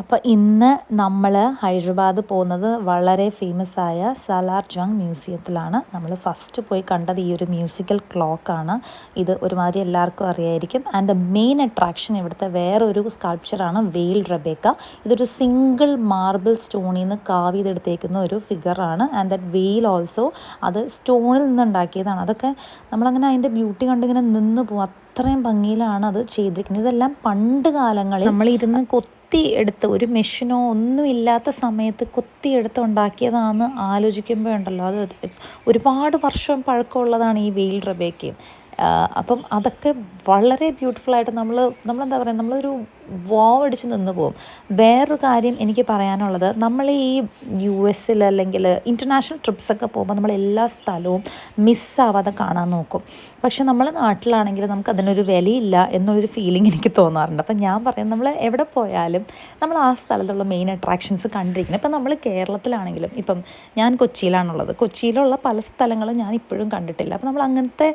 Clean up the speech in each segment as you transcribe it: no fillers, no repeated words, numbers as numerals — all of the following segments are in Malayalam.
അപ്പോൾ ഇന്ന് നമ്മൾ ഹൈദരാബാദ് പോകുന്നത് വളരെ ഫേമസ് ആയ സാലാർ ജംഗ് മ്യൂസിയത്തിലാണ്. നമ്മൾ ഫസ്റ്റ് പോയി കണ്ടത് ഈ ഒരു മ്യൂസിക്കൽ ക്ലോക്കാണ്. ഇത് ഒരുമാതിരി എല്ലാവർക്കും അറിയായിരിക്കും. ആൻഡ് ദ മെയിൻ അട്രാക്ഷൻ ഇവിടുത്തെ വേറൊരു സ്കൾപ്ചറാണ് വെയിൽ റബേക്ക. ഇതൊരു സിംഗിൾ മാർബിൾ സ്റ്റോണിൽ നിന്ന് കാവ് ചെയ്തെടുത്തേക്കുന്ന ഒരു ഫിഗറാണ്. ആൻഡ് ദറ്റ് വെയിൽ ഓൾസോ അത് സ്റ്റോണിൽ നിന്ന് ഉണ്ടാക്കിയതാണ്. അതൊക്കെ നമ്മളങ്ങനെ അതിൻ്റെ ബ്യൂട്ടി കണ്ടിങ്ങനെ നിന്ന് പോകും. അത്രയും ഭംഗിയിലാണ് അത് ചെയ്തിരിക്കുന്നത്. ഇതെല്ലാം പണ്ട് കാലങ്ങളിൽ നമ്മളിരുന്ന് കൊത്തിയെടുത്ത് ഒരു മെഷീനോ ഒന്നും ഇല്ലാത്ത സമയത്ത് കൊത്തിയെടുത്ത് ഉണ്ടാക്കിയതാണെന്ന് ആലോചിക്കുമ്പോഴുണ്ടല്ലോ, അത് ഒരുപാട് വർഷം പഴക്കമുള്ളതാണ് ഈ വെയിൽ റബേക്കയും. അപ്പം അതൊക്കെ വളരെ ബ്യൂട്ടിഫുള്ളായിട്ട് നമ്മളെന്താ പറയുക, നമ്മളൊരു വാവ് അടിച്ച് നിന്ന് പോകും. വേറൊരു കാര്യം എനിക്ക് പറയാനുള്ളത്, നമ്മൾ ഈ US അല്ലെങ്കിൽ ഇൻ്റർനാഷണൽ ട്രിപ്സൊക്കെ പോകുമ്പോൾ നമ്മൾ എല്ലാ സ്ഥലവും മിസ്സാവാതെ കാണാൻ നോക്കും. പക്ഷെ നമ്മൾ നാട്ടിലാണെങ്കിൽ നമുക്ക് അതിനൊരു വിലയില്ല എന്നുള്ളൊരു ഫീലിംഗ് എനിക്ക് തോന്നാറുണ്ട്. അപ്പം ഞാൻ പറയും, നമ്മൾ എവിടെ പോയാലും നമ്മൾ ആ സ്ഥലത്തുള്ള മെയിൻ അട്രാക്ഷൻസ് കണ്ടിരിക്കണം. ഇപ്പം നമ്മൾ കേരളത്തിലാണെങ്കിലും, ഇപ്പം ഞാൻ കൊച്ചിയിലാണുള്ളത്, കൊച്ചിയിലുള്ള പല സ്ഥലങ്ങളും ഞാൻ ഇപ്പോഴും കണ്ടിട്ടില്ല. അപ്പം നമ്മൾ അങ്ങനത്തെ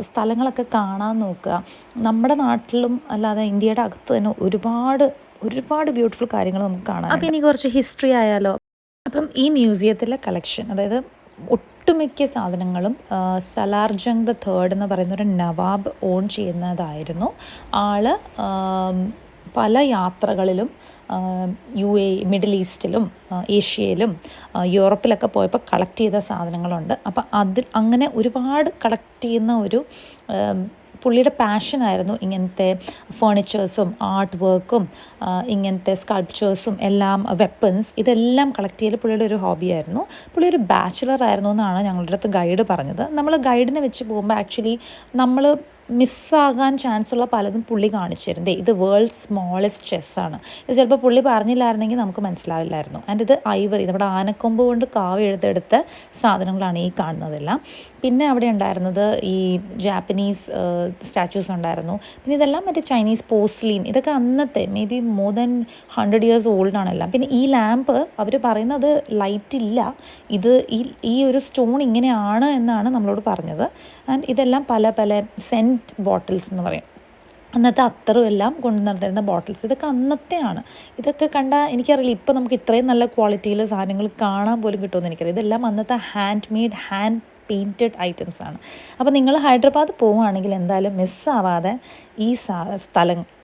സ്ഥലങ്ങളൊക്കെ കാണാൻ നോക്കുക. നമ്മുടെ നാട്ടിലും അല്ലാതെ ഇന്ത്യയുടെ അകത്ത് തന്നെ ഒരുപാട് ബ്യൂട്ടിഫുൾ കാര്യങ്ങൾ നമുക്ക് കാണാം. അപ്പം ഇനി കുറച്ച് ഹിസ്റ്ററി ആയാലോ. അപ്പം ഈ മ്യൂസിയത്തിലെ കളക്ഷൻ, അതായത് ഒട്ടുമിക്ക സാധനങ്ങളും സലാർ ജംഗ് ദ തേർഡ് എന്ന് പറയുന്ന ഒരു നവാബ് ഓൺ ചെയ്യുന്നതായിരുന്നു. ആള് പല യാത്രകളിലും UAE, മിഡിൽ ഈസ്റ്റിലും ഏഷ്യയിലും യൂറോപ്പിലൊക്കെ പോയപ്പോൾ കളക്ട് ചെയ്ത സാധനങ്ങളുണ്ട്. അപ്പം അങ്ങനെ ഒരുപാട് കളക്ട് ചെയ്യുന്ന ഒരു പുള്ളിയുടെ പാഷനായിരുന്നു ഇങ്ങനത്തെ ഫേർണിച്ചേഴ്സും ആർട്ട് വർക്കും ഇങ്ങനത്തെ സ്കൾപ്ചേഴ്സും എല്ലാം, വെപ്പൺസ്, ഇതെല്ലാം കളക്ട് ചെയ്യൽ പുള്ളിയുടെ ഒരു ഹോബിയായിരുന്നു. പുള്ളി ഒരു ബാച്ചിലർ ആയിരുന്നു എന്നാണ് ഞങ്ങളുടെ അടുത്ത് ഗൈഡ് പറഞ്ഞത്. നമ്മൾ ഗൈഡിനെ വെച്ച് പോകുമ്പോൾ ആക്ച്വലി നമ്മൾ മിസ്സാകാൻ ചാൻസുള്ള പലതും പുള്ളി കാണിച്ചു തരും. ഇത് വേൾഡ് സ്മോളസ്റ്റ് ചെസ്സാണ്. ഇത് ചിലപ്പോൾ പുള്ളി പറഞ്ഞില്ലായിരുന്നെങ്കിൽ നമുക്ക് മനസ്സിലാവില്ലായിരുന്നു. ആൻഡ് ഇത് ഐവറി, നമ്മുടെ ആനക്കൊമ്പ് കൊണ്ട് കാവ് എഴുതെടുത്ത സാധനങ്ങളാണ് ഈ കാണുന്നതെല്ലാം. പിന്നെ അവിടെ ഉണ്ടായിരുന്നത് ഈ ജാപ്പനീസ് സ്റ്റാച്യൂസ് ഉണ്ടായിരുന്നു. പിന്നെ ഇതെല്ലാം മറ്റേ ചൈനീസ് പോസ്ലീൻ, ഇതൊക്കെ അന്നത്തെ may be more than 100 years ഓൾഡാണ് എല്ലാം. പിന്നെ ഈ ലാമ്പ് അവർ പറയുന്നത് ലൈറ്റ് ഇല്ല, ഇത് ഈ ഒരു സ്റ്റോൺ ഇങ്ങനെയാണ് എന്നാണ് നമ്മളോട് പറഞ്ഞത്. ആൻഡ് ഇതെല്ലാം പല സെൻറ്റ് ബോട്ടിൽസ് എന്ന് പറയും, അന്നത്തെ അത്തറും എല്ലാം കൊണ്ടു നടന്നിരുന്ന ബോട്ടിൽസ്. ഇതൊക്കെ അന്നത്തെയാണ്. ഇതൊക്കെ കണ്ടാൽ എനിക്കറിയില്ല ഇപ്പോൾ നമുക്ക് ഇത്രയും നല്ല ക്വാളിറ്റിയിൽ സാധനങ്ങൾ കാണാൻ പോലും കിട്ടുമെന്ന് എനിക്കറിയാം. ഇതെല്ലാം അന്നത്തെ hand made, hand painted items ആണ്. അപ്പോൾ നിങ്ങൾ ഹൈദരാബാദ് പോവുകയാണെങ്കിൽ എന്തായാലും മിസ്സാവാതെ ഈ സ്ഥലം